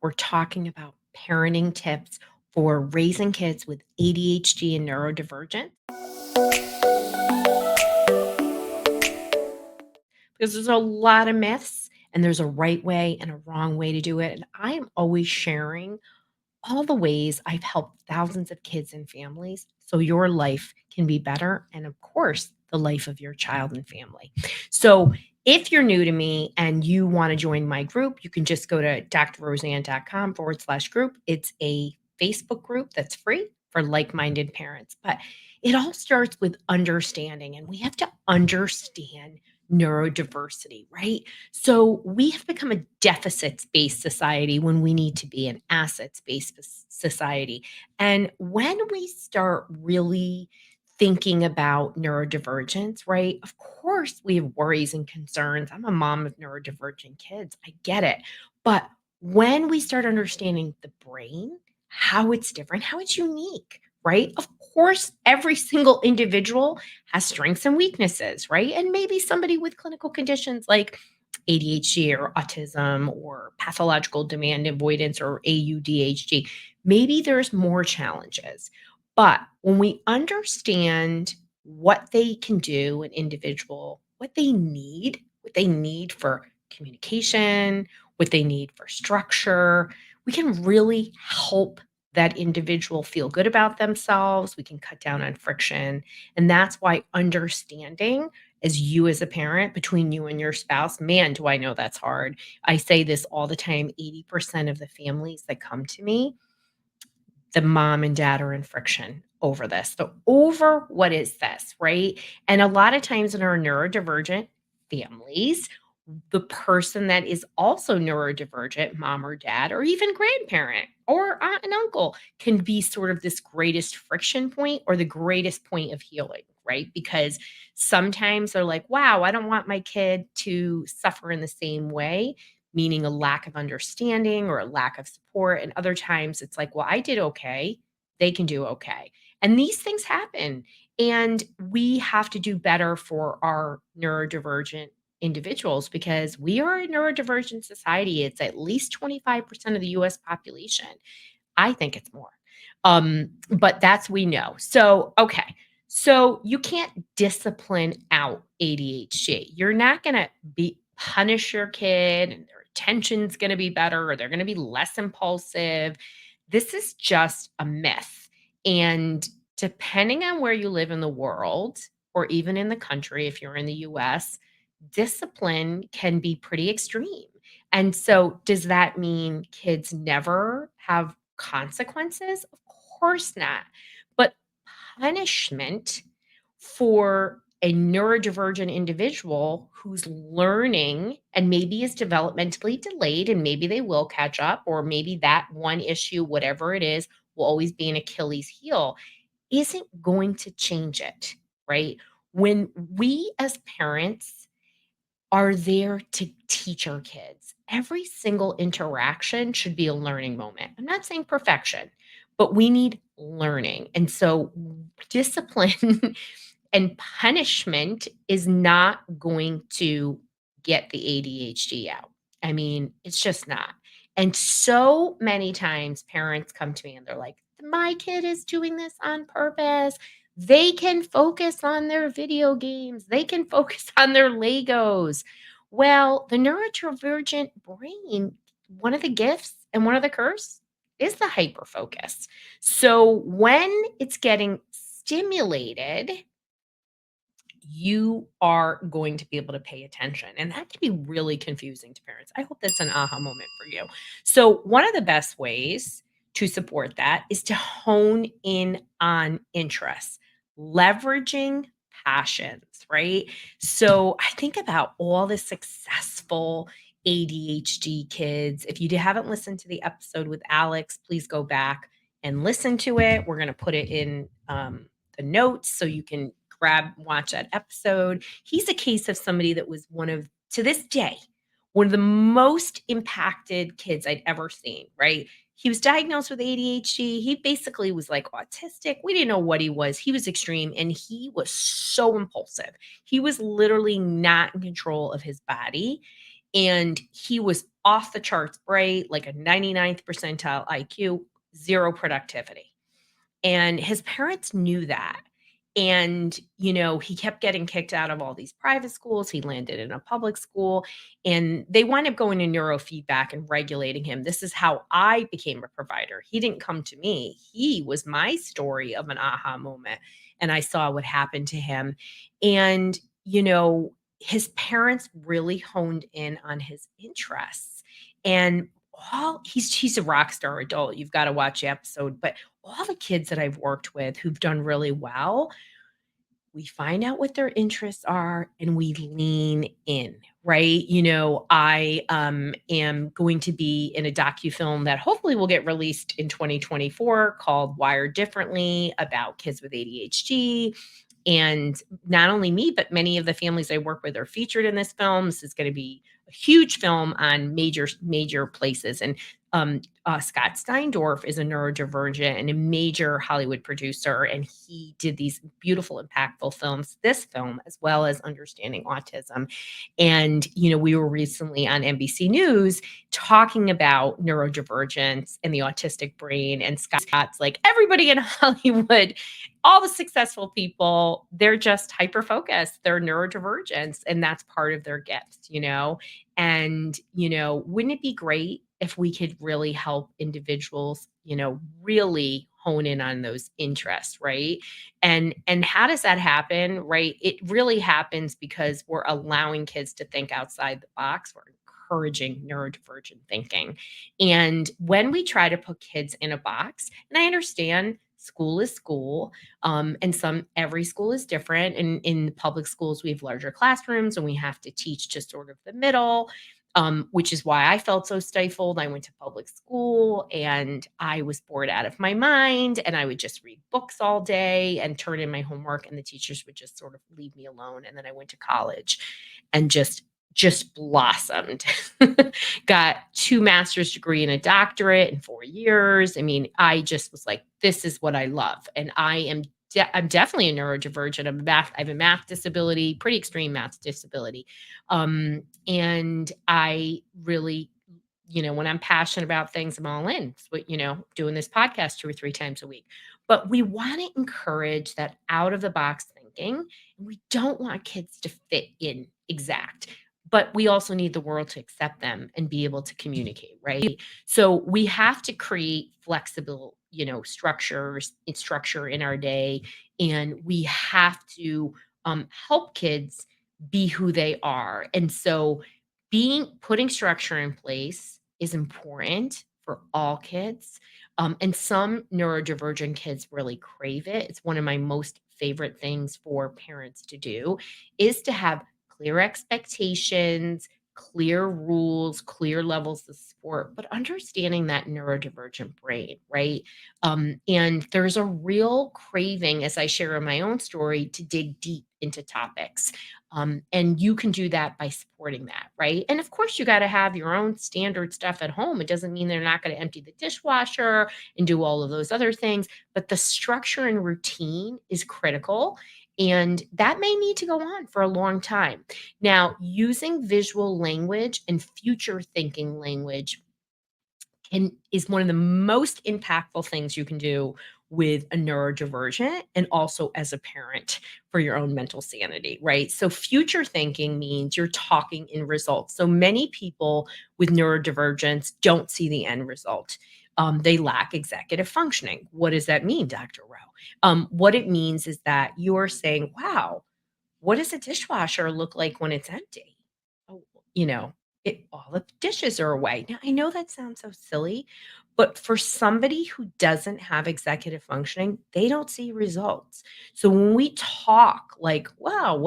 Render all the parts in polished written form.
we're talking about parenting tips for raising kids with ADHD and neurodivergent. Because there's a lot of myths and there's a right way and a wrong way to do it. And I am always sharing all the ways I've helped thousands of kids and families so your life can be better. And of course, the life of your child and family. So if you're new to me and you want to join my group, you can just go to drroseann.com/group. It's a Facebook group that's free for like minded parents. But it all starts with understanding, and we have to understand neurodiversity, right? So we have become a deficits based society when we need to be an assets based society. And when we start really thinking about neurodivergence, right? Of course, we have worries and concerns. I'm a mom of neurodivergent kids. I get it. But when we start understanding the brain, how it's different, how it's unique, right? Of course, every single individual has strengths and weaknesses, right? And maybe somebody with clinical conditions like ADHD or autism or pathological demand avoidance or AUDHD, maybe there's more challenges. But when we understand what they can do, an individual, what they need for communication, what they need for structure, we can really help that individual feel good about themselves. We can cut down on friction. And that's why understanding as you as a parent between you and your spouse, man, do I know that's hard. I say this all the time. 80% of the families that come to me, the mom and dad are in friction over this. So over what is this, right? And a lot of times in our neurodivergent families, the person that is also neurodivergent, mom or dad, or even grandparent or aunt and uncle, can be sort of this greatest friction point or the greatest point of healing, right? Because sometimes they're like, wow, I don't want my kid to suffer in the same way, meaning a lack of understanding or a lack of support. And other times it's like, well, I did okay. They can do okay. And these things happen. And we have to do better for our neurodivergent individuals because we are a neurodivergent society. It's at least 25% of the US population. I think it's more. But that's we know. So, okay. So you can't discipline out ADHD. You're not going to be punish your kid and their attention's going to be better or they're going to be less impulsive. This is just a myth. And depending on where you live in the world or even in the country, if you're in the US, discipline can be pretty extreme. And so, does that mean kids never have consequences? Of course not. But punishment for a neurodivergent individual who's learning and maybe is developmentally delayed, and maybe they will catch up, or maybe that one issue, whatever it is, will always be an Achilles heel, isn't going to change it, right? When we as parents are there to teach our kids. Every single interaction should be a learning moment. I'm not saying perfection, but we need learning. And so discipline and punishment is not going to get the ADHD out. I mean, it's just not. And so many times parents come to me and they're like, my kid is doing this on purpose. They can focus on their video games, they can focus on their Legos. Well, the neurodivergent brain, one of the gifts and one of the curse is the hyper focus. So when it's getting stimulated, you are going to be able to pay attention. And that can be really confusing to parents. I hope that's an aha moment for you. So, one of the best ways to support that is to hone in on interests, leveraging passions, right? So, I think about all the successful ADHD kids. If you haven't listened to the episode with Alex, please go back and listen to it. We're going to put it in the notes so you can watch that episode. He's a case of somebody that was one of, to this day, one of the most impacted kids I'd ever seen, right? He was diagnosed with ADHD. He basically was like autistic. We didn't know what he was. He was extreme and he was so impulsive. He was literally not in control of his body. And he was off the charts bright, like a 99th percentile IQ, zero productivity. And his parents knew that. And, he kept getting kicked out of all these private schools. He landed in a public school and they wind up going to neurofeedback and regulating him. This is how I became a provider. He didn't come to me. He was my story of an aha moment. And I saw what happened to him. And, his parents really honed in on his interests. And he's a rock star adult. You've got to watch the episode. But all the kids that I've worked with who've done really well, we find out what their interests are and we lean in, right? I am going to be in a docu-film that hopefully will get released in 2024 called Wired Differently about kids with ADHD. And not only me, but many of the families I work with are featured in this film. This is going to be a huge film on major places. And Scott Steindorf is a neurodivergent and a major Hollywood producer, and he did these beautiful, impactful films. This film, as well as Understanding Autism, and we were recently on NBC News talking about neurodivergence and the autistic brain. And Scott's like, everybody in Hollywood, all the successful people, they're just hyper focused. They're neurodivergence, and that's part of their gifts. And, wouldn't it be great if we could really help individuals, really hone in on those interests, right? And how does that happen, right? It really happens because we're allowing kids to think outside the box. We're encouraging neurodivergent thinking. And when we try to put kids in a box, and I understand school is school, and every school is different. And in public schools, we have larger classrooms and we have to teach just sort of the middle, which is why I felt so stifled. I went to public school and I was bored out of my mind, and I would just read books all day and turn in my homework, and the teachers would just sort of leave me alone. And then I went to college and just blossomed. Got 2 master's degree and a doctorate in 4 years. I mean, I just was like, this is what I love. And I'm definitely a neurodivergent. I have a math disability, pretty extreme math disability. And I really, when I'm passionate about things, I'm all in. It's what, doing this podcast 2 or 3 times a week. But we want to encourage that out of the box thinking. And we don't want kids to fit in exact, but we also need the world to accept them and be able to communicate, right? So we have to create flexible, structure in our day, and we have to help kids be who they are. And so putting structure in place is important for all kids. And some neurodivergent kids really crave it. It's one of my most favorite things for parents to do is to have clear expectations, clear rules, clear levels of support, but understanding that neurodivergent brain, right? And there's a real craving, as I share in my own story, to dig deep into topics. And you can do that by supporting that, right? And of course, you got to have your own standard stuff at home. It doesn't mean they're not going to empty the dishwasher and do all of those other things, but the structure and routine is critical. And that may need to go on for a long time. Now, using visual language and future thinking language is one of the most impactful things you can do with a neurodivergent and also as a parent for your own mental sanity, right? So future thinking means you're talking in results. So many people with neurodivergence don't see the end result. They lack executive functioning. What does that mean, Dr. Rowe? What it means is that you're saying, wow, what does a dishwasher look like when it's empty? Oh, you know, all the dishes are away. Now, I know that sounds so silly, but for somebody who doesn't have executive functioning, they don't see results. So when we talk like, wow,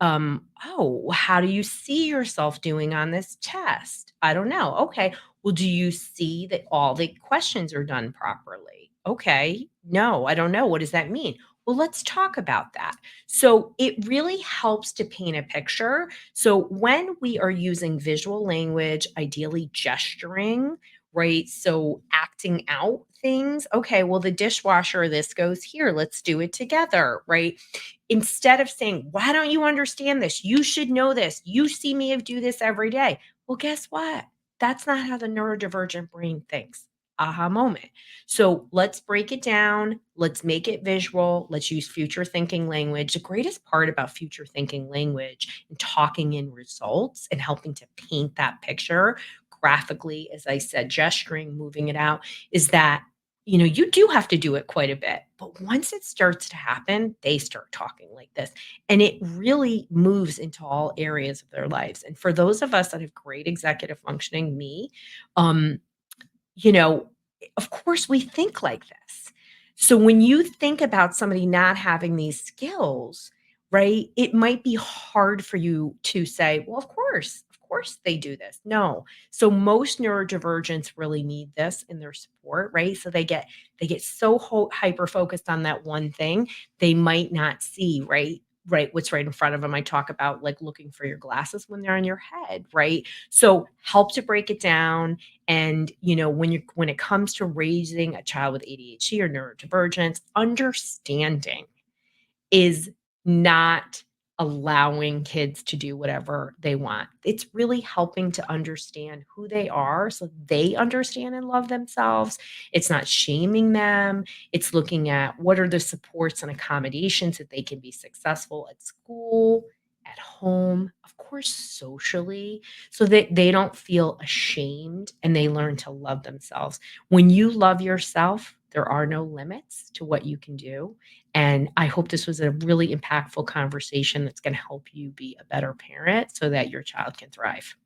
oh, how do you see yourself doing on this test? I don't know. Okay. Well, do you see that all the questions are done properly? Okay. No, I don't know. What does that mean? Well, let's talk about that. So it really helps to paint a picture. So when we are using visual language, ideally gesturing, right? So acting out things, okay, well, the dishwasher, this goes here. Let's do it together, right? Instead of saying, why don't you understand this? You should know this. You see me do this every day. Well, guess what? That's not how the neurodivergent brain thinks. Aha moment. So let's break it down. Let's make it visual. Let's use future thinking language. The greatest part about future thinking language and talking in results and helping to paint that picture graphically, as I said, gesturing, moving it out, is that you do have to do it quite a bit. But once it starts to happen, they start talking like this. And it really moves into all areas of their lives. And for those of us that have great executive functioning, me, um, you know, of course we think like this. So when you think about somebody not having these skills, right, it might be hard for you to say, well, of course they do this. No. So most neurodivergents really need this in their support, right? So they get so hyper focused on that one thing, they might not see, right, what's right in front of them. I talk about like looking for your glasses when they're on your head, right? So help to break it down, and, when it comes to raising a child with ADHD or neurodivergence, understanding is not allowing kids to do whatever they want. It's really helping to understand who they are so they understand and love themselves. It's not shaming them. It's looking at what are the supports and accommodations that they can be successful at school, at home, of course, socially, so that they don't feel ashamed and they learn to love themselves. When you love yourself, there are no limits to what you can do. And I hope this was a really impactful conversation that's going to help you be a better parent so that your child can thrive.